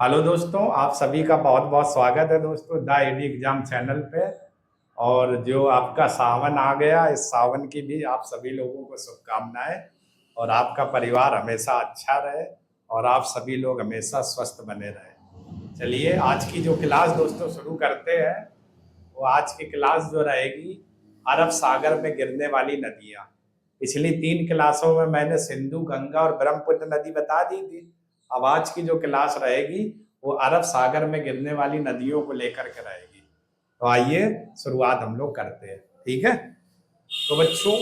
Hello दोस्तों, आप सभी का बहुत बहुत स्वागत है दोस्तों द एडी एग्जाम चैनल पे। और जो आपका सावन आ गया, इस सावन की भी आप सभी लोगों को शुभकामनाएं। और आपका परिवार हमेशा अच्छा रहे और आप सभी लोग हमेशा स्वस्थ बने रहे। चलिए आज की जो क्लास दोस्तों शुरू करते हैं। वो आज की क्लास जो रहेगी, अरब सागर में गिरने वाली नदियाँ। पिछली 3 क्लासों में मैंने सिंधु, गंगा और ब्रह्मपुत्र नदी बता दी थी। अब आज की जो क्लास रहेगी वो अरब सागर में गिरने वाली नदियों को लेकर के रहेगी। तो आइए शुरुआत हम लोग करते हैं, ठीक है। तो बच्चों,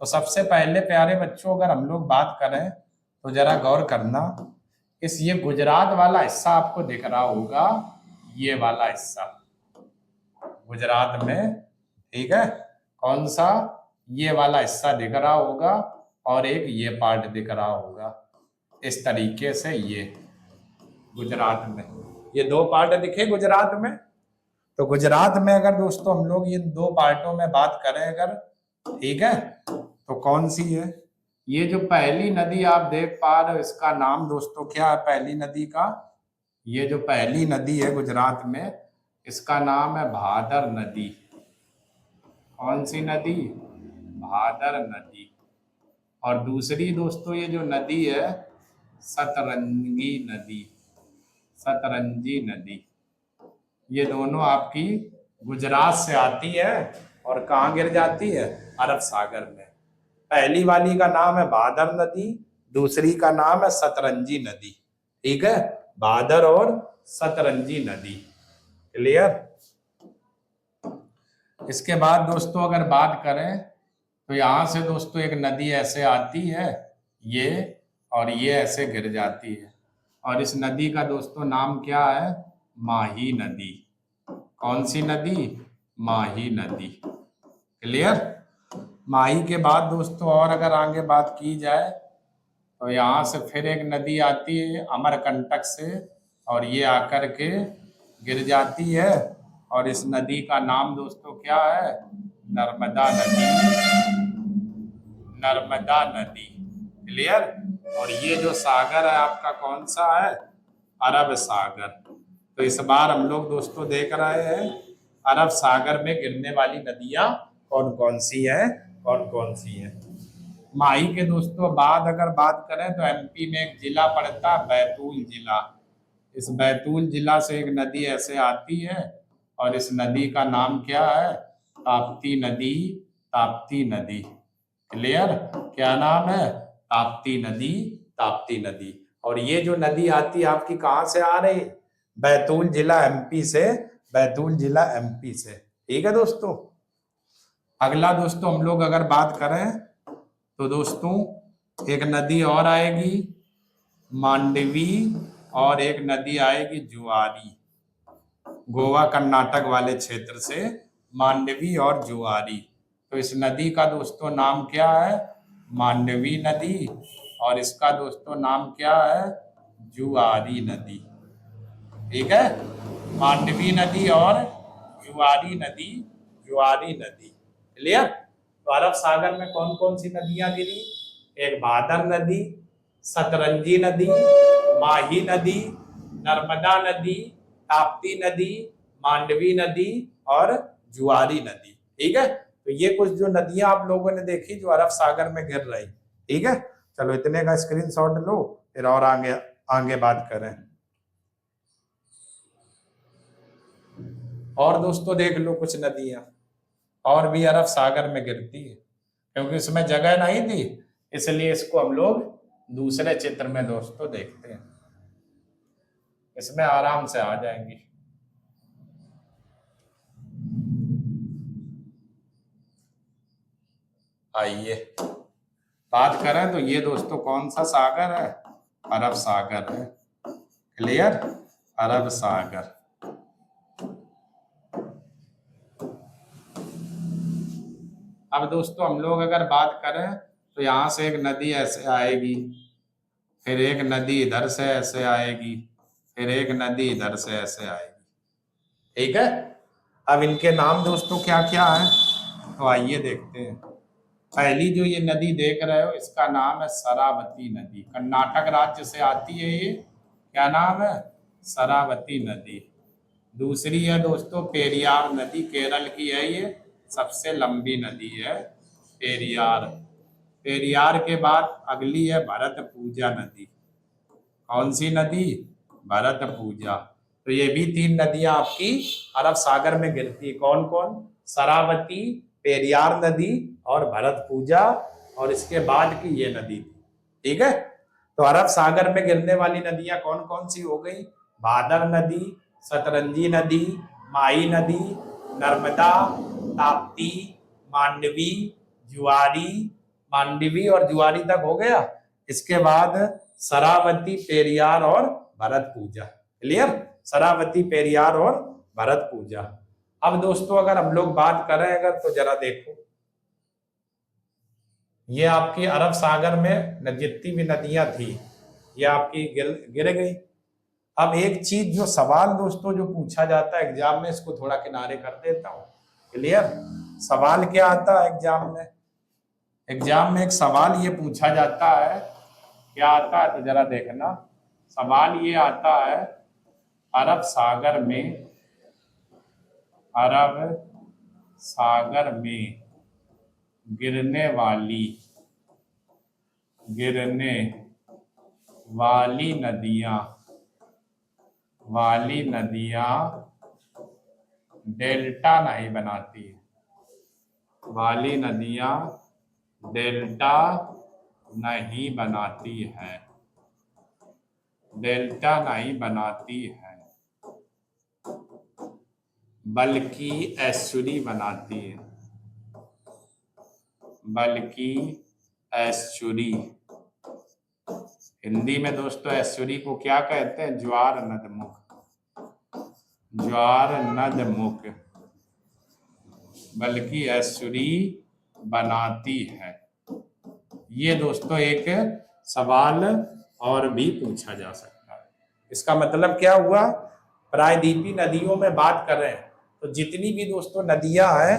तो सबसे पहले प्यारे बच्चों, अगर हम लोग बात करें तो जरा गौर करना। ये गुजरात वाला हिस्सा आपको दिख रहा होगा, ये वाला हिस्सा गुजरात में, ठीक है। कौन सा? ये वाला हिस्सा दिख रहा होगा और एक ये पार्ट दिख रहा होगा। इस तरीके से ये गुजरात में ये दो पार्ट दिखे गुजरात में। तो गुजरात में अगर दोस्तों हम लोग ये दो पार्टों में बात करें अगर, ठीक है, तो कौन सी है? ये जो पहली नदी आप देख पा रहे हो, इसका नाम दोस्तों क्या है पहली नदी का? ये जो पहली नदी है गुजरात में, इसका नाम है भादर नदी। कौन सी नदी? भादर नदी। और दूसरी दोस्तों ये जो नदी है, सतरंगी नदी, सतरंजी नदी। ये दोनों आपकी गुजरात से आती है और कहाँ गिर जाती है? अरब सागर में। पहली वाली का नाम है भादर नदी, दूसरी का नाम है सतरंजी नदी, ठीक है। भादर और सतरंजी नदी, क्लियर। इसके बाद दोस्तों अगर बात करें तो यहाँ से दोस्तों एक नदी ऐसे आती है, ये, और ये ऐसे गिर जाती है। और इस नदी का दोस्तों नाम क्या है? माही नदी। कौन सी नदी? माही नदी, क्लियर। माही के बाद दोस्तों और अगर आगे बात की जाए तो यहाँ से फिर एक नदी आती है अमरकंटक से, और ये आकर के गिर जाती है। और इस नदी का नाम दोस्तों क्या है? नर्मदा नदी, नर्मदा नदी, क्लियर। और ये जो सागर है आपका कौन सा है? अरब सागर। तो इस बार हम लोग दोस्तों देख रहे हैं अरब सागर में गिरने वाली नदियां कौन कौन सी है, कौन कौन सी है। माही के दोस्तों बाद अगर बात करें तो एमपी में एक जिला पड़ता है बैतूल जिला। इस बैतूल जिला से एक नदी ऐसे आती है और इस नदी का नाम क्या है? ताप्ती नदी, ताप्ती नदी, क्लियर। क्या नाम है? ताप्ती नदी, ताप्ती नदी। और ये जो नदी आती है आपकी कहाँ से आ रही? बैतूल जिला एमपी से, बैतूल जिला एमपी से, ठीक है दोस्तों। अगला दोस्तों हम लोग अगर बात करें तो दोस्तों एक नदी और आएगी मांडवी, और एक नदी आएगी जुआरी। गोवा कर्नाटक वाले क्षेत्र से मांडवी और जुआरी। तो इस नदी का दोस्तों नाम क्या है? मांडवी नदी। और इसका दोस्तों नाम क्या है? जुआरी नदी, ठीक है। मांडवी नदी और जुआरी नदी, जुआरी नदी, क्लियर। तो अरब सागर में कौन कौन सी नदियां गिरी? एक भादर नदी, सतरंजी नदी, माही नदी, नर्मदा नदी, ताप्ती नदी, मांडवी नदी और जुआरी नदी, ठीक है। तो ये कुछ जो नदियां आप लोगों ने देखी जो अरब सागर में गिर रही, ठीक है। चलो इतने का स्क्रीनशॉट लो, फिर और आगे आगे बात करें। और दोस्तों देख लो कुछ नदियां और भी अरब सागर में गिरती है, क्योंकि इसमें जगह नहीं थी इसलिए इसको हम लोग दूसरे चित्र में दोस्तों देखते हैं। इसमें आराम से आ जाएंगी। आइए बात करें तो ये दोस्तों कौन सा सागर है? अरब सागर है, क्लियर। अरब सागर। अब दोस्तों हम लोग अगर बात करें तो यहाँ से एक नदी ऐसे आएगी, फिर एक नदी इधर से ऐसे आएगी, फिर एक नदी इधर से ऐसे आएगी, ठीक है। अब इनके नाम दोस्तों क्या क्या है तो आइए देखते हैं। पहली जो ये नदी देख रहे हो इसका नाम है शरावती नदी, कर्नाटक राज्य से आती है ये। क्या नाम है? शरावती नदी। दूसरी है दोस्तों पेरियार नदी, केरल की है ये, सबसे लंबी नदी है पेरियार। पेरियार के बाद अगली है भरतपुजा नदी। कौन सी नदी? भरतपुजा। तो ये भी तीन नदियां आपकी अरब सागर में गिरती। कौन कौन? शरावती, पेरियार नदी और भरतपुजा, और इसके बाद की ये नदी थी। ठीक है, तो अरब सागर में गिरने वाली नदियां कौन कौन सी हो गई? भादर नदी, सतरंजी नदी, माई नदी, नर्मदा, ताप्ती, मांडवी, जुआरी। मांडवी और जुआरी तक हो गया। इसके बाद शरावती, पेरियार और भरतपुजा। क्लियर? शरावती, पेरियार और भरतपुजा। अब दोस्तों अगर हम लोग बात करें अगर, तो जरा देखो ये आपकी अरब सागर में जितनी भी नदियां थी ये आपकी गिर गई। अब एक चीज जो सवाल दोस्तों जो पूछा जाता है एग्जाम में, इसको थोड़ा किनारे कर देता हूं। क्लियर? सवाल क्या आता है एग्जाम में? एग्जाम में एक सवाल ये पूछा जाता है, क्या आता है तो जरा देखना। सवाल ये आता है अरब सागर में, अरब सागर में गिरने वाली नदियां डेल्टा नहीं बनाती है। वाली नदियां डेल्टा नहीं बनाती है, डेल्टा नहीं बनाती है, बल्कि एस्चुरी बनाती है, बल्कि एस्चुरी। हिंदी में दोस्तों एस्चुरी को क्या कहते हैं? ज्वार नदमुख, ज्वार नदमुख, बल्कि एस्चुरी बनाती है। ये दोस्तों एक सवाल और भी पूछा जा सकता है। इसका मतलब क्या हुआ? प्रायद्वीपीय नदियों में बात कर रहे हैं तो जितनी भी दोस्तों नदियां हैं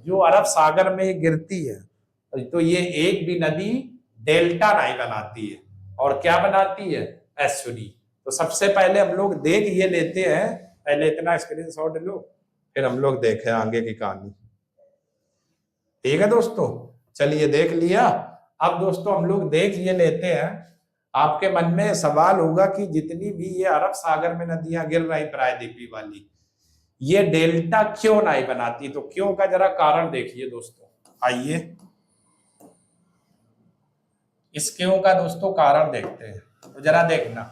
जो अरब सागर में गिरती है, तो ये एक भी नदी डेल्टा नहीं बनाती है। और क्या बनाती है? एस्चुरी। तो सबसे पहले हम लोग देख ये लेते हैं, पहले इतना स्क्रीनशॉट लो, फिर हम लोग देखें आगे की कहानी। ठीक है दोस्तों, चलिए देख लिया। अब दोस्तों हम लोग देख ये लेते हैं। आपके मन में सवाल होगा कि जितनी भी ये अरब सागर में नदियां गिर रही प्रायद्वीपीय वाली, ये डेल्टा क्यों नहीं बनाती? तो क्यों का जरा कारण देखिए दोस्तों। आइए इस क्यों का दोस्तों कारण देखते हैं। तो जरा देखना,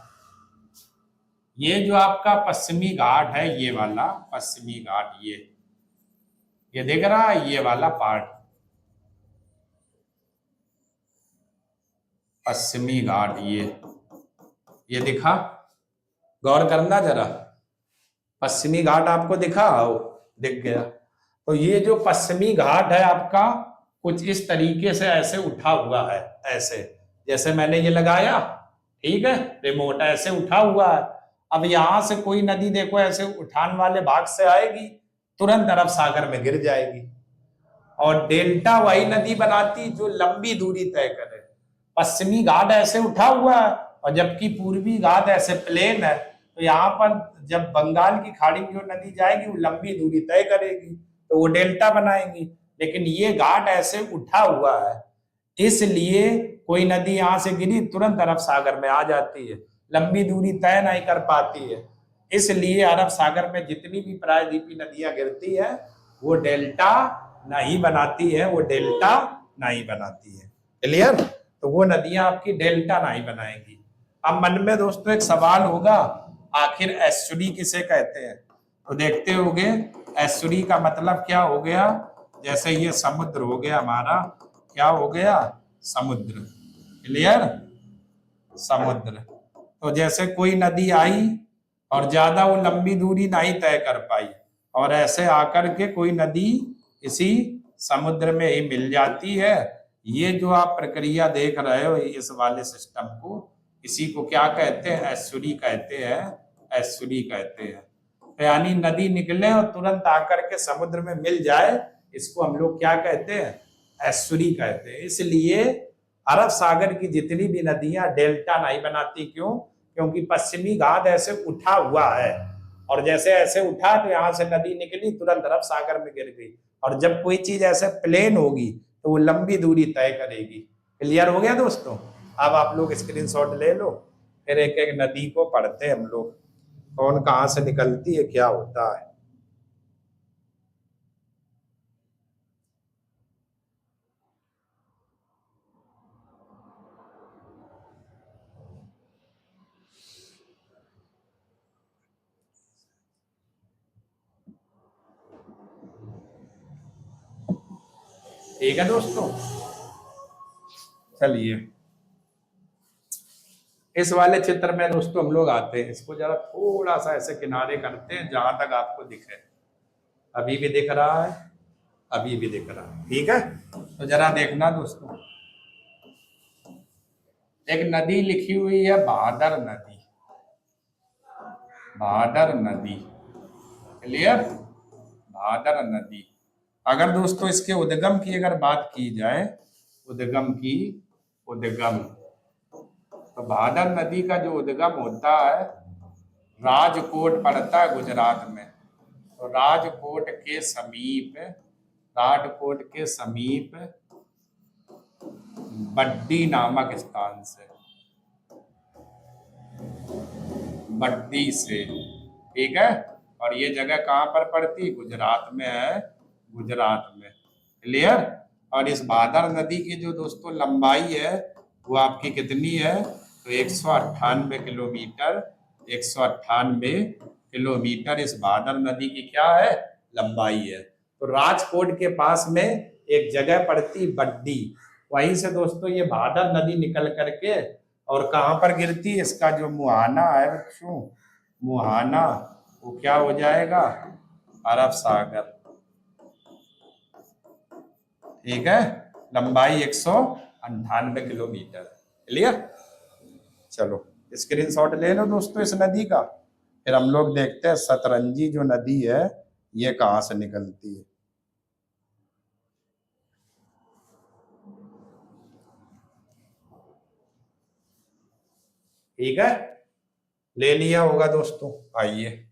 ये जो आपका पश्चिमी घाट है, ये वाला पश्चिमी घाट, ये देख रहा है, ये वाला पार्ट पश्चिमी घाट, ये दिखा? गौर करना जरा, पश्चिमी घाट आपको दिखा? हो, दिख गया। तो ये जो पश्चिमी घाट है आपका कुछ इस तरीके से ऐसे उठा हुआ है, ऐसे जैसे मैंने ये लगाया, ठीक है, रिमोट ऐसे उठा हुआ है। अब यहां से कोई नदी देखो ऐसे उठान वाले भाग से आएगी, तुरंत अरब सागर में गिर जाएगी। और डेल्टा वही नदी बनाती जो लंबी दूरी तय करे। पश्चिमी घाट ऐसे उठा हुआ है और जबकि पूर्वी घाट ऐसे प्लेन है, तो यहाँ पर जब बंगाल की खाड़ी में जो नदी जाएगी वो लंबी दूरी तय करेगी, तो वो डेल्टा बनाएंगी। लेकिन ये घाट ऐसे उठा हुआ है, इसलिए कोई नदी यहाँ से गिरी तुरंत अरब सागर में आ जाती है, लंबी दूरी तय नहीं कर पाती है। इसलिए अरब सागर में जितनी भी प्रायद्वीपीय नदियां गिरती है वो डेल्टा नहीं बनाती है, वो डेल्टा नहीं बनाती है। क्लियर? तो वो नदियां आपकी डेल्टा नहीं बनाएंगी। अब मन में दोस्तों एक सवाल होगा, आखिर एस्चुरी किसे कहते हैं? तो देखते होगे एस्चुरी का मतलब क्या हो गया। जैसे ये समुद्र हो गया हमारा, क्या हो गया? समुद्र। क्लियर? समुद्र। तो जैसे कोई नदी आई और ज्यादा वो लंबी दूरी नहीं तय कर पाई और ऐसे आकर के कोई नदी इसी समुद्र में ही मिल जाती है। ये जो आप प्रक्रिया देख रहे हो इस वाले सिस्टम को, इसी को क्या कहते हैं? एस्चुरी कहते हैं, एस्चुरी कहते हैं। तो यानी नदी निकले और तुरंत आकर के समुद्र में मिल जाए, इसको हम लोग क्या कहते हैं? एस्चुरी कहते हैं। इसलिए अरब सागर की जितनी भी नदियां डेल्टा नहीं बनाती, क्यों? क्योंकि पश्चिमी घाट ऐसे उठा हुआ है, और जैसे ऐसे उठा तो यहां से नदी निकली, तुरंत अरब सागर में गिर गई। और जब कोई चीज ऐसे प्लेन होगी तो वो लंबी दूरी तय करेगी। क्लियर हो गया दोस्तों? अब आप लोग स्क्रीनशॉट ले लो, फिर एक एक नदी को पढ़ते हैं हम लोग, कौन कहां से निकलती है, क्या होता है। ठीक है दोस्तों, चलिए इस वाले चित्र में दोस्तों हम लोग आते हैं, इसको जरा थोड़ा सा ऐसे किनारे करते हैं जहां तक आपको दिखे। अभी भी दिख रहा है, अभी भी दिख रहा है, ठीक है। तो जरा देखना दोस्तों, एक नदी लिखी हुई है भादर नदी, भादर नदी। क्लियर? भादर नदी। अगर दोस्तों इसके उद्गम की अगर बात की जाए, उद्गम की, उद्गम, तो भादर नदी का जो उद्गम होता है, राजकोट पड़ता है गुजरात में। तो राजकोट के समीप, राजकोट के समीप बड्डी नामक स्थान से, बड्डी से, ठीक है। और ये जगह कहाँ पर पड़ती? गुजरात में है, गुजरात में। क्लियर? और इस भादर नदी की जो दोस्तों लंबाई है वो आपकी कितनी है? तो 198 किलोमीटर, 198 किलोमीटर इस भादर नदी की क्या है? लंबाई है। तो राजकोट के पास में एक जगह पड़ती बड्डी, वहीं से दोस्तों ये भादर नदी निकल करके और कहाँ पर गिरती है? इसका जो मुहाना है बच्चों, मुहाना, वो क्या हो जाएगा? अरब सागर। ठीक है, लंबाई 198 किलोमीटर। क्लियर? चलो स्क्रीनशॉट ले लो दोस्तों इस नदी का, फिर हम लोग देखते हैं सतरंजी जो नदी है ये कहां से निकलती है। ठीक है, ले लिया होगा दोस्तों। आइए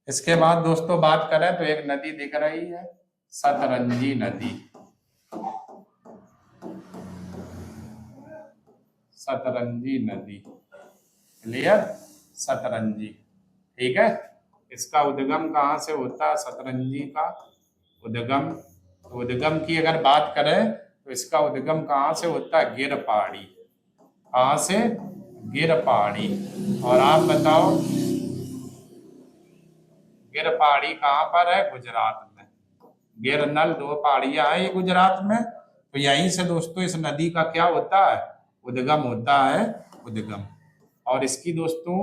इसके बाद दोस्तों बात करें तो एक नदी दिख रही है, सतरंजी नदी, सतरंजी नदी। क्लियर? सतरंजी। ठीक है, इसका उद्गम कहाँ से होता है? सतरंजी का उद्गम, उद्गम की अगर बात करें तो इसका उद्गम कहाँ से होता है? गिर पहाड़ी। कहाँ से? गिर पहाड़ी। और आप बताओ गिर पहाड़ी कहाँ पर है? गुजरात में। गिर नल दो पहाड़ियां हैं ये गुजरात में। तो यहीं से दोस्तों इस नदी का क्या होता है? उद्गम होता है, उद्गम। और इसकी दोस्तों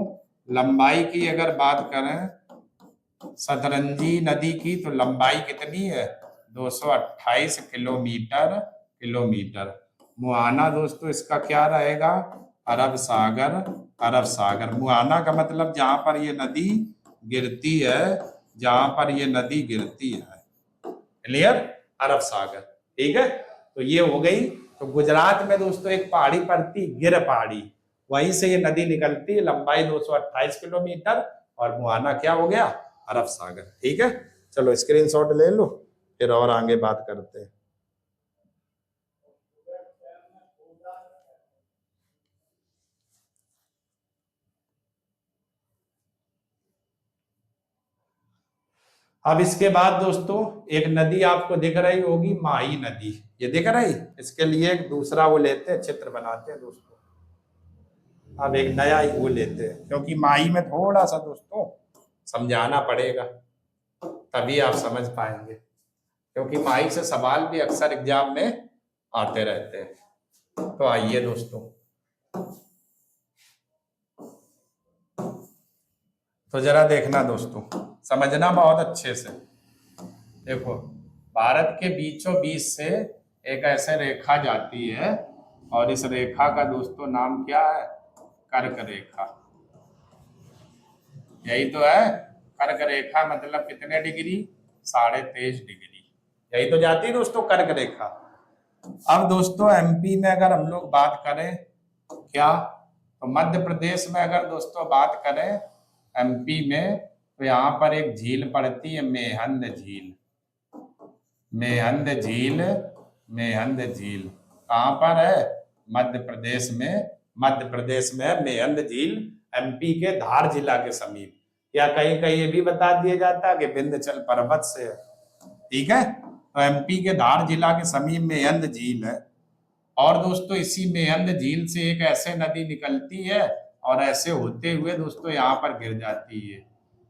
लंबाई की अगर बात करें सतरंजी नदी की, तो लंबाई कितनी है? 228 किलोमीटर, किलोमीटर। मुहाना दोस्तों इसका क्या रहेगा? अरब सागर, अरब सागर। मुहाना का मतलब जहां पर ये नदी गिरती है, जहां पर ये नदी गिरती है। क्लियर? अरब सागर। ठीक है, तो ये हो गई। तो गुजरात में दोस्तों एक पहाड़ी पड़ती, गिर पहाड़ी, वहीं से ये नदी निकलती है, लंबाई 228 किलोमीटर। और मुहाना क्या हो गया? अरब सागर। ठीक है, चलो स्क्रीनशॉट ले लो, फिर और आगे बात करते हैं। अब इसके बाद दोस्तों एक नदी आपको दिख रही होगी, माही नदी। ये दिख रही? इसके लिए एक दूसरा वो लेते हैं, चित्र बनाते हैं दोस्तों। अब एक नया ही वो लेते हैं, क्योंकि माही में थोड़ा सा दोस्तों समझाना पड़ेगा, तभी आप समझ पाएंगे, क्योंकि माही से सवाल भी अक्सर एग्जाम में आते रहते हैं। तो आइए दोस्तों, तो जरा देखना दोस्तों, समझना बहुत अच्छे से। देखो, भारत के बीचों बीच से एक ऐसे रेखा जाती है, और इस रेखा का दोस्तों नाम क्या है? कर्क रेखा। यही तो है। कर्क रेखा मतलब कितने डिग्री? 23.5 डिग्री। यही तो जाती है दोस्तों कर्क रेखा। अब दोस्तों एमपी में अगर हम लोग बात करें क्या, तो मध्य प्रदेश में अगर दोस्तों बात करें एमपी में, तो यहाँ पर एक झील पड़ती है मेहंद झील। मेहंद झील, मेहंद झील कहाँ पर है? मध्य प्रदेश में। मध्य प्रदेश में है मेहंद झील, एमपी के धार जिला के समीप। या कहीं कहीं ये भी बता दिया जाता है कि विंध्याचल पर्वत से है। ठीक है, तो एमपी के धार जिला के समीप मेहंद झील है। और दोस्तों इसी मेहंद झील से एक ऐसे नदी निकलती है और ऐसे होते हुए दोस्तों यहाँ पर गिर जाती है।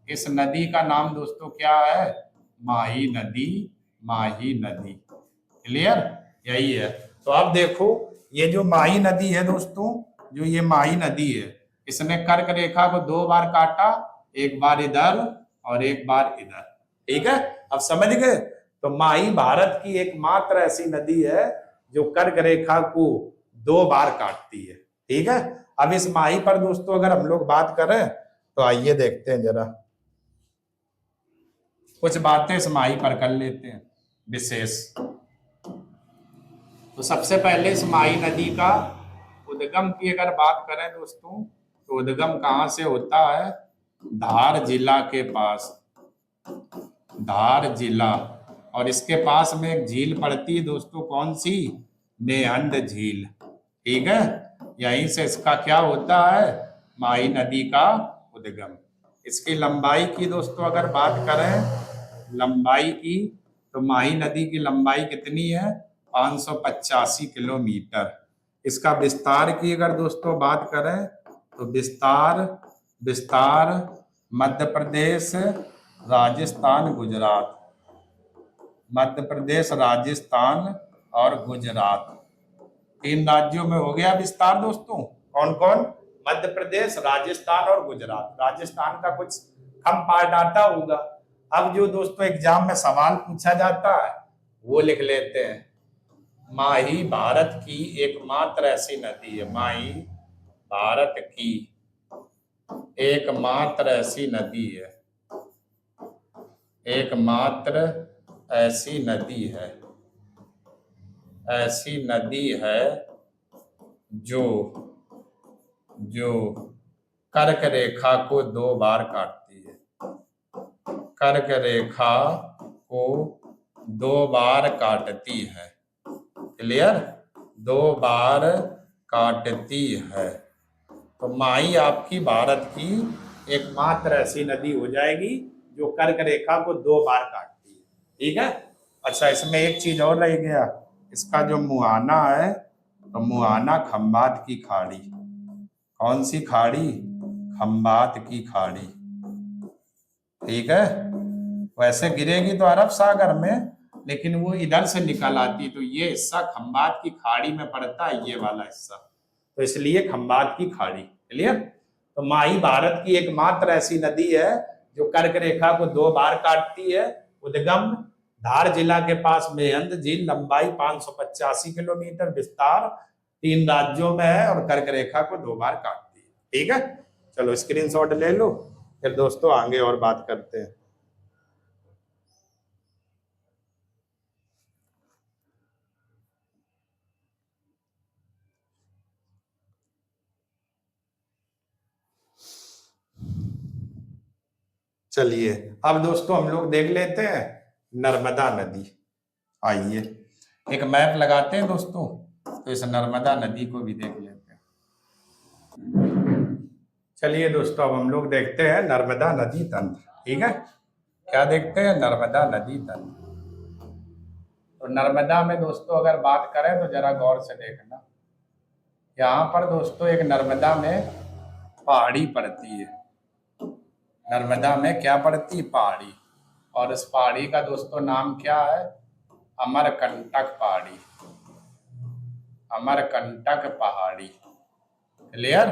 इस नदी का नाम दोस्तों क्या है? माही नदी। माही नदी। क्लियर? यही है। तो अब देखो ये जो माही नदी है दोस्तों, जो ये माही नदी है, इसने कर्क रेखा को 2 बार काटा, एक बार इधर और एक बार इधर। ठीक है, अब समझ गए? तो माही भारत की एकमात्र ऐसी नदी है जो कर्क रेखा को 2 बार काटती है। ठीक है, अब इस माही पर दोस्तों अगर हम लोग बात करें तो आइए देखते हैं जरा, कुछ बातें इस माही पर कर लेते हैं विशेष। तो सबसे पहले इस माही नदी का उद्गम की अगर बात करें दोस्तों, तो उद्गम कहाँ से होता है? धार जिला के पास। धार जिला। और इसके पास में एक झील पड़ती है दोस्तों, कौन सी? मेहंद झील। ठीक है, यहीं से इसका क्या होता है? माही नदी का उद्गम। इसकी लंबाई की दोस्तों अगर बात करें, लंबाई की, तो माही नदी की लंबाई कितनी है? 585 किलोमीटर। इसका विस्तार की अगर दोस्तों बात करें, तो विस्तार, विस्तार मध्य प्रदेश, राजस्थान, गुजरात। मध्य प्रदेश, राजस्थान और गुजरात, 3 राज्यों में हो गया विस्तार दोस्तों। कौन कौन? मध्य प्रदेश, राजस्थान और गुजरात। राजस्थान का कुछ कम पार्ट आता होगा। अब जो दोस्तों एग्जाम में सवाल पूछा जाता है वो लिख लेते हैं। माही भारत की एकमात्र ऐसी नदी है। माही भारत की एकमात्र ऐसी नदी है। एकमात्र ऐसी नदी है। ऐसी नदी है जो जो कर्क रेखा को 2 बार काटती है। कर्क रेखा को 2 बार काटती है। क्लियर? 2 बार काटती है। तो माही आपकी भारत की एकमात्र ऐसी नदी हो जाएगी जो कर्क रेखा को 2 बार काटती है। ठीक है। अच्छा, इसमें एक चीज और रह गया, इसका जो मुहाना है, तो मुहाना खंबात की खाड़ी। कौन सी खाड़ी? खंबात की खाड़ी। ठीक है, वैसे गिरेगी तो अरब सागर में, लेकिन वो इधर से निकल आती, तो ये हिस्सा खंबात की खाड़ी में पड़ता है, ये वाला हिस्सा, तो इसलिए खंबात की खाड़ी। क्लियर? तो माही भारत की एकमात्र ऐसी नदी है जो कर्क रेखा को 2 बार काटती है। उद्गम धार जिला के पास मेहंद झील, लंबाई 585 किलोमीटर, विस्तार 3 राज्यों में है और कर्क रेखा को 2 बार काटती है। ठीक है, चलो स्क्रीनशॉट ले लो, फिर दोस्तों आगे और बात करते हैं। चलिए अब दोस्तों हम लोग देख लेते हैं नर्मदा नदी। आइए एक मैप लगाते हैं दोस्तों, तो इस नर्मदा नदी को भी देख लेते हैं। चलिए दोस्तों अब हम लोग देखते हैं नर्मदा नदी तंत्र। ठीक है, क्या देखते हैं? नर्मदा नदी तंत्र। तो नर्मदा में दोस्तों अगर बात करें तो जरा गौर से देखना, यहाँ पर दोस्तों एक नर्मदा में पहाड़ी पड़ती है। नर्मदा में क्या पड़ती? पहाड़ी। और इस पहाड़ी का दोस्तों नाम क्या है? अमरकंटक पहाड़ी। अमरकंटक पहाड़ी। क्लियर?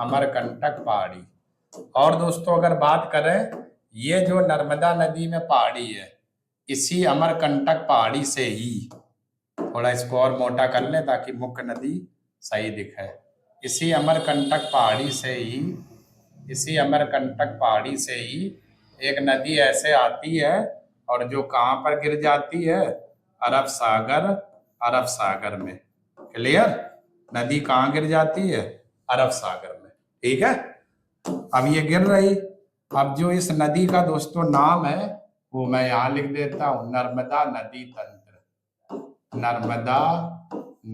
अमरकंटक पहाड़ी। और दोस्तों अगर बात करें, ये जो नर्मदा नदी में पहाड़ी है, इसी अमरकंटक पहाड़ी से ही, थोड़ा इसको और मोटा कर लें ताकि मुख्य नदी सही दिखे, इसी अमरकंटक पहाड़ी से ही इसी अमरकंटक पहाड़ी से ही एक नदी ऐसे आती है और जो कहाँ पर गिर जाती है, अरब सागर में। क्लियर? नदी कहाँ गिर जाती है, अरब सागर में। ठीक है, अब ये गिर रही। अब जो इस नदी का दोस्तों नाम है वो मैं यहाँ लिख देता हूँ, नर्मदा नदी तंत्र। नर्मदा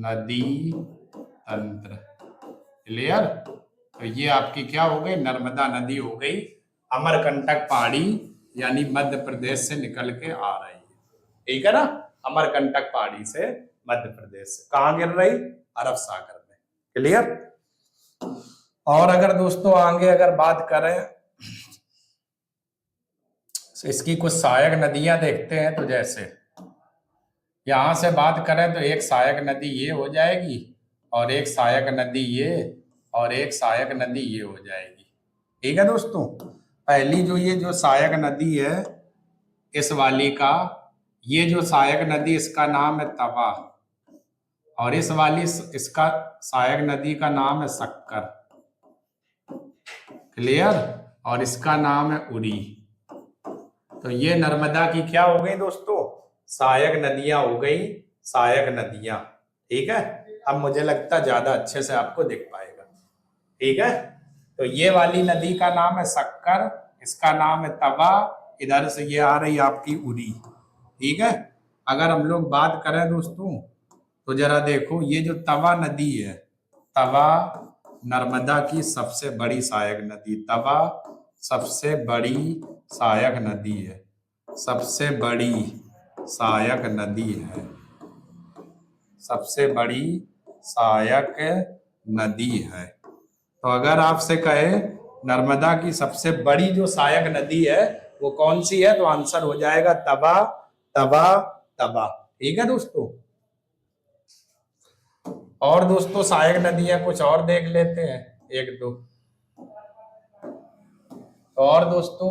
नदी तंत्र। क्लियर? तो ये आपकी क्या हो गई, नर्मदा नदी हो गई, अमरकंटक पहाड़ी यानी मध्य प्रदेश से निकल के आ रही है। ठीक है ना, अमरकंटक पहाड़ी से मध्य प्रदेश से कहाँ गिर रही, अरब सागर में। क्लियर? और अगर दोस्तों आगे अगर बात करें तो इसकी कुछ सहायक नदियां देखते हैं। तो जैसे यहां से बात करें तो एक सहायक नदी ये हो जाएगी, और एक सहायक नदी ये, और एक सहायक नदी ये हो जाएगी। ठीक है दोस्तों, पहली जो ये जो सहायक नदी है इस वाली का, ये जो सहायक नदी इसका नाम है तवा, और इस वाली इसका सहायक नदी का नाम है शक्कर। क्लियर? और इसका नाम है उरी। तो ये नर्मदा की क्या हो गई दोस्तों, सहायक नदियां हो गई, सहायक नदियां। ठीक है, अब मुझे लगता है ज्यादा अच्छे से आपको दिख पाएगा। ठीक है, तो ये वाली नदी का नाम है शक्कर, इसका नाम है तवा, इधर से ये आ रही आपकी उरी। ठीक है, अगर हम लोग बात करें दोस्तों तो जरा देखो, ये जो तवा नदी है, तवा नर्मदा की सबसे बड़ी सहायक नदी, तवा सबसे बड़ी सहायक नदी है, सबसे बड़ी सहायक नदी है, सबसे बड़ी सहायक नदी है। तो अगर आपसे कहे नर्मदा की सबसे बड़ी जो सहायक नदी है वो कौन सी है, तो आंसर हो जाएगा तवा, तवा, तवा। ठीक है दोस्तों, और दोस्तों सहायक नदियां कुछ और देख लेते हैं, एक दो। तो और दोस्तों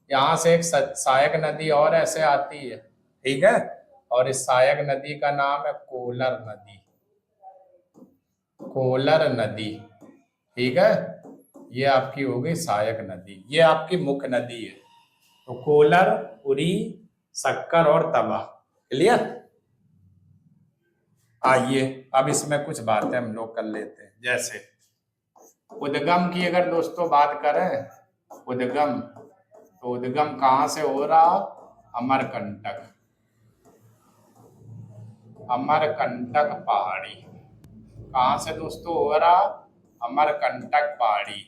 यहाँ से एक सहायक नदी और ऐसे आती है। ठीक है, और इस सहायक नदी का नाम है कोलर नदी, कोलर नदी। ठीक है, ये आपकी हो गई सहायक नदी, ये आपकी मुख्य नदी है। तो कोलर, उरी, शक्कर और तवा। क्लियर? आइए अब इसमें कुछ बातें हम लोग कर लेते हैं। जैसे उद्गम की अगर दोस्तों बात करें, उद्गम, तो उद्गम कहाँ से हो रहा, अमरकंटक, अमरकंटक पहाड़ी। कहाँ से दोस्तों हो रहा, अमरकंटक पहाड़ी।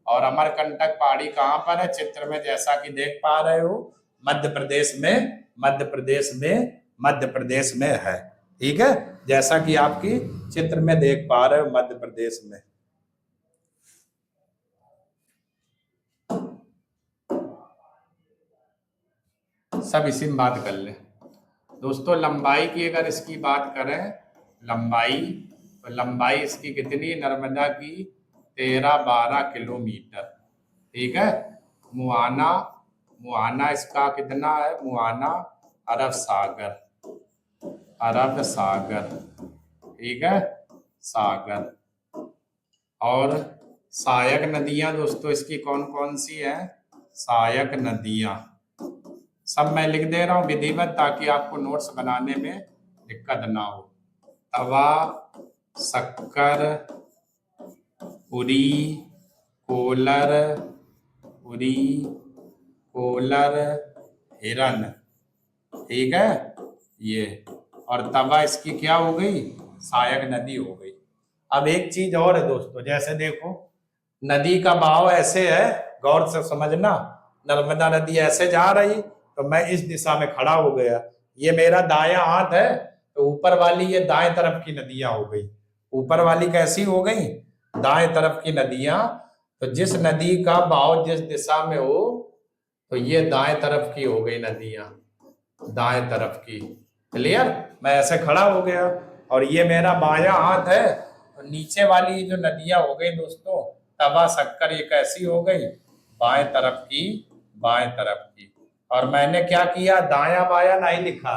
और अमरकंटक पहाड़ी कहाँ पर है, चित्र में जैसा कि देख पा रहे हो, मध्य प्रदेश में, मध्य प्रदेश में, मध्य प्रदेश में है। ठीक है, जैसा कि आपकी चित्र में देख पा रहे हो, मध्य प्रदेश में। सब इसी में बात कर ले दोस्तों। लंबाई की अगर इसकी बात करें, लंबाई, तो लंबाई इसकी कितनी, नर्मदा की 13-12 किलोमीटर। ठीक है, मुहाना, मुहाना इसका कितना है, मुहाना अरब सागर, अरब सागर। ठीक है, सागर। और सहायक नदियां दोस्तों इसकी कौन कौन सी हैं, सहायक नदियां सब मैं लिख दे रहा हूं विधिवत, ताकि आपको नोट्स बनाने में दिक्कत ना हो। तवा, शक्कर, उरी, कोलर, उरी, कोलर, हिरन। ठीक है, ये, और तवा इसकी क्या हो गई, सहायक नदी हो गई। अब एक चीज और है दोस्तों, जैसे देखो नदी का बहाव ऐसे है, गौर से समझना, नर्मदा नदी ऐसे जा रही, तो मैं इस दिशा में खड़ा हो गया, ये मेरा दायां हाथ है, तो ऊपर वाली ये दाएं तरफ की नदियां हो गई। ऊपर वाली कैसी हो गई, दाएं तरफ की नदियां। तो जिस नदी का बहाव जिस दिशा में हो, तो ये दाएं तरफ की हो गई नदियां, दाएं तरफ की। क्लियर? मैं ऐसे खड़ा हो गया और ये मेरा बायां हाथ है, तो नीचे वाली जो नदियां हो गई दोस्तों, तवा, शक्कर, ये कैसी हो गई, बाएं तरफ की, बाएं तरफ की। और मैंने क्या किया, दाया बाया नहीं लिखा,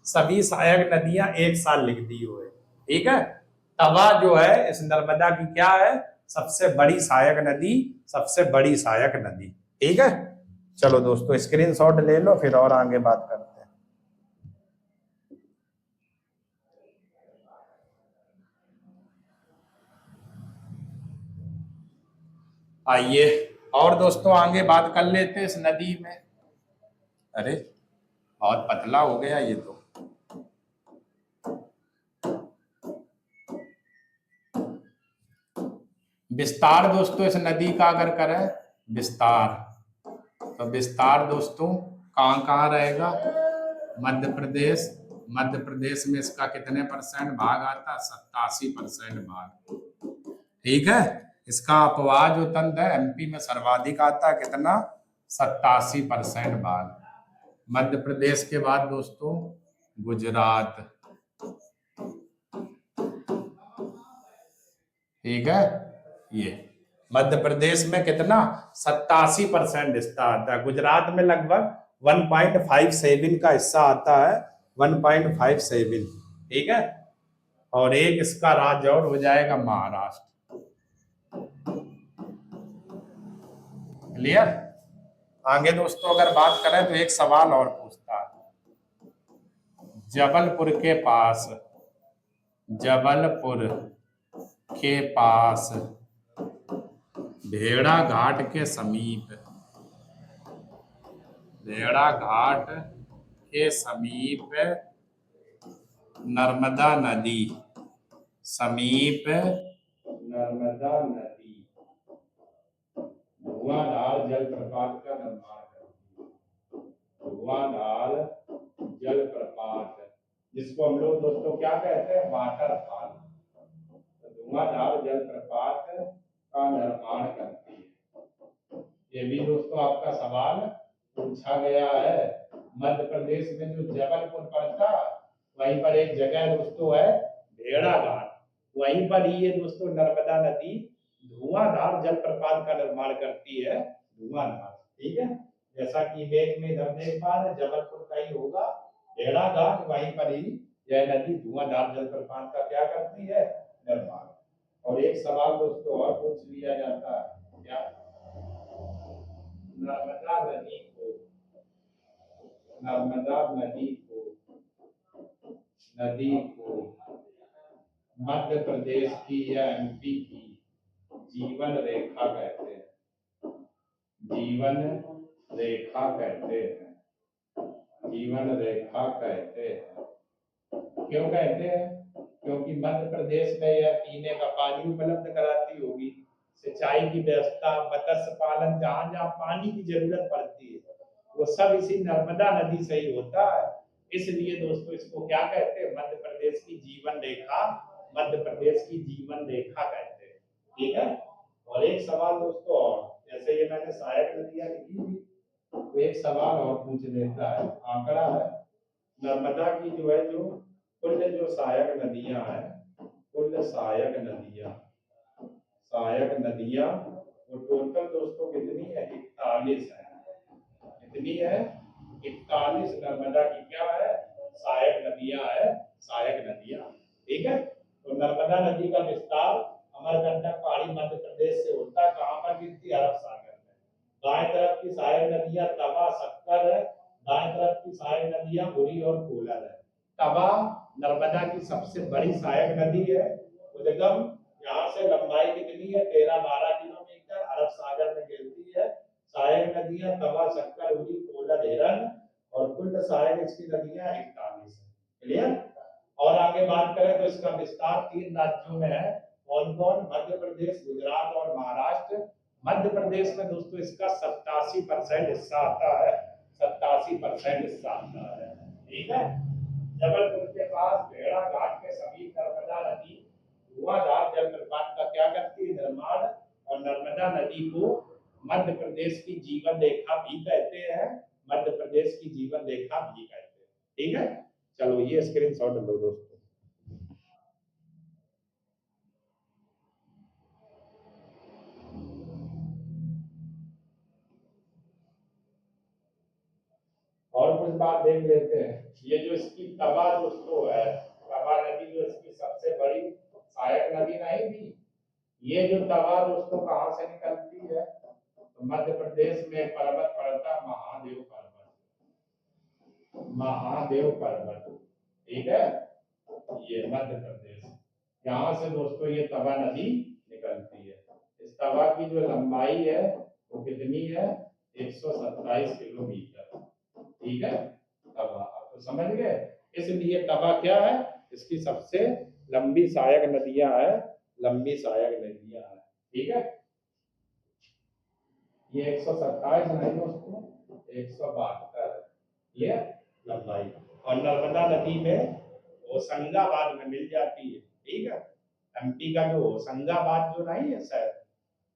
सभी सहायक नदियां एक साथ लिख दी हुए। ठीक है, तवा जो है इस नर्मदा की क्या है, सबसे बड़ी सहायक नदी, सबसे बड़ी सहायक नदी। ठीक है, चलो दोस्तों स्क्रीनशॉट ले लो, फिर और आगे बात करते हैं। आइए और दोस्तों आगे बात कर लेते हैं इस नदी में। अरे बहुत पतला हो गया ये तो। विस्तार दोस्तों इस नदी का अगर करें विस्तार, तो विस्तार दोस्तों कहाँ कहाँ रहेगा? मध्य प्रदेश। मध्य प्रदेश में इसका कितने परसेंट भाग आता है? 87% भाग। ठीक है, इसका अपवाह जो तंत्र है एमपी में सर्वाधिक आता है, कितना? 87% भाग। मध्य प्रदेश के बाद दोस्तों गुजरात। ठीक है, ये मध्य प्रदेश में कितना? 87% हिस्सा आता है। गुजरात में लगभग 1.57 का हिस्सा आता है, 1.57। ठीक है, और एक इसका राज्य और हो जाएगा महाराष्ट्र। क्लियर? आगे दोस्तों अगर बात करें तो एक सवाल और पूछता है, जबलपुर के पास, जबलपुर के पास भेड़ा घाट के समीप, भेड़ा घाट के समीप नर्मदा नदी, समीप नर्मदा नदी धुआंधार जलप्रपात का निर्माण करती है। धुआंधार जलप्रपात, जिसको हम लोग दोस्तों क्या कहते हैं? वाटरफॉल। तो धुआंधार जलप्रपात का निर्माण करती है। ये भी दोस्तों आपका सवाल पूछा गया है। मध्य प्रदेश में जो जबलपुर पड़ता, वहीं पर एक जगह दोस्तों है भेड़ा घाट, वहीं पर ही ये दोस्तों नर्मदा नदी धुआंधार जलप्रपात का निर्माण करती है। धुआंधार, ठीक है, जैसा कि इमेज में इधर देख पा रहे, जबलपुर का ही होगा भेड़ा घाट, वहीं पर ही यह नदी धुआंधार जलप्रपात का क्या करती है? निर्माण। और एक सवाल दोस्तों और पूछ लिया जाता है, क्या? नर्मदा नदी को, नर्मदा नदी को, नदी को मध्य प्रदेश की या एमपी की जीवन रेखा कहते हैं। जीवन रेखा कहते हैं, जीवन रेखा कहते हैं। क्यों कहते हैं? क्योंकि मध्य प्रदेश में यह पीने का पानी उपलब्ध कराती होगी, सिंचाई की व्यवस्था, मत्स्य पालन, जहां जहां पानी की जरूरत पड़ती है वो सब इसी नर्मदा नदी से ही होता है। इसलिए दोस्तों इसको क्या कहते हैं? मध्य प्रदेश की जीवन रेखा, मध्य प्रदेश की जीवन रेखा कहते हैं। ठीक है, और एक सवाल दोस्तों और, जैसे ये मैंने सहायक नदियां लिखी थी, तो एक सवाल और पूछ लेता है। आंकड़ा है नर्मदा की जो है, जो कुल जो सहायक नदियां हैं, कुल सहायक नदियां, सहायक नदियां वो टोटल दोस्तों कितनी है? 41 है। कितनी है? 41 नर्मदा की क्या है? सहायक नदियां है, सहायक नदियां। ठीक है, तो नर्मदा नदी का विस्तार अमरकंटक पहाड़ी मध्य प्रदेश से होता है, कहां पर गिरती? अरब सागर में। दाएं तरफ की सहायक नदियां तवा, शक्कर है, दाएं तरफ की सहायक नदियां बुरी और कोलर है। तवा नर्मदा की सबसे बड़ी सहायक नदी है। उद्गम यहाँ से लंबाई कितनी है? 13-12 किलोमीटर, अरब सागर में गिरती है। सहायक नदियां तवा, शक्कर, उरी, कोलर, हिरन, और कुल सहायक इसकी नदियां 41 है। क्लियर? और आगे बात करें तो इसका विस्तार 3 राज्यों में है। कौन कौन? मध्य प्रदेश, गुजरात और महाराष्ट्र। मध्य प्रदेश में दोस्तों इसका 87% हिस्सा आता है, 87% हिस्सा आता है। ठीक है, जबलपुर के पास भेड़ा घाट के समीप नर्मदा नदी धुआंधार जलप्रपात का क्या करती है? निर्माण। और नर्मदा नदी को मध्य प्रदेश की जीवन रेखा भी कहते हैं, मध्य प्रदेश की जीवन रेखा भी कहते हैं। ठीक है, चलो ये स्क्रीनशॉट लो दोस्तों। और कुछ बात देख लेते हैं। ये जो इसकी तवा दोस्तों है, तवा नदी जो इसकी सबसे बड़ी सहायक नदी नहीं थी, ये जो तवा दोस्तों कहाँ से निकलती है, तो मध्य प्रदेश में एक पर्वत पड़ता है महादेव पर्वत, महादेव पर्वत, ठीक है, ये मध्य प्रदेश, यहाँ से दोस्तों ये तवा नदी निकलती है। इस तवा की जो लंबाई है वो कितनी है, 127 किलोमीटर, ठीक है, तवा, आप तो समझ गए। इसलिए तवा क्या है, इसकी सबसे लंबी सहायक नदियां है, लंबी सहायक नदियां है, ठीक है। ये 127 नहीं दोस्तों, 172 ये लंबाई, और नर्मदा नदी में होशंगाबाद में मिल जाती है, ठीक है। एमपी का जो होशंगाबाद जो नहीं है शहर,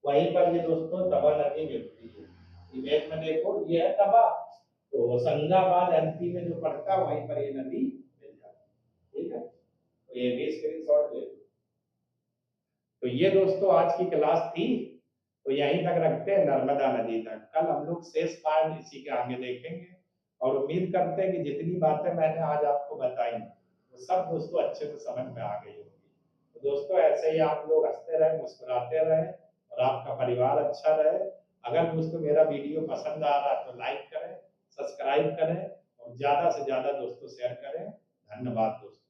वहीं पर ये दोस्तों तवा नदी मिलती है। इमेज में देखो ये है तवा, तो होशंगाबाद एमपी में जो पड़ता है वहीं पर ये नदी मिल जाती है, ठीक है। तो ये भी स्क्रीनशॉट ले लो। तो ये दोस्तों आज की क्लास थी, तो यहीं तक रखते हैं, नर्मदा नदी तक। कल हम लोग शेष पार्ट इसी के आगे देखेंगे, और उम्मीद करते हैं कि जितनी बातें मैंने आज आपको बताई वो सब दोस्तों अच्छे से समझ में आ गई होगी। तो दोस्तों ऐसे ही आप लोग हंसते रहें, मुस्कुराते रहें, और आपका परिवार अच्छा रहे। अगर दोस्तों मेरा वीडियो पसंद आ रहा है तो लाइक करें, सब्सक्राइब करें, और ज्यादा से ज्यादा दोस्तों शेयर करें। धन्यवाद दोस्तों।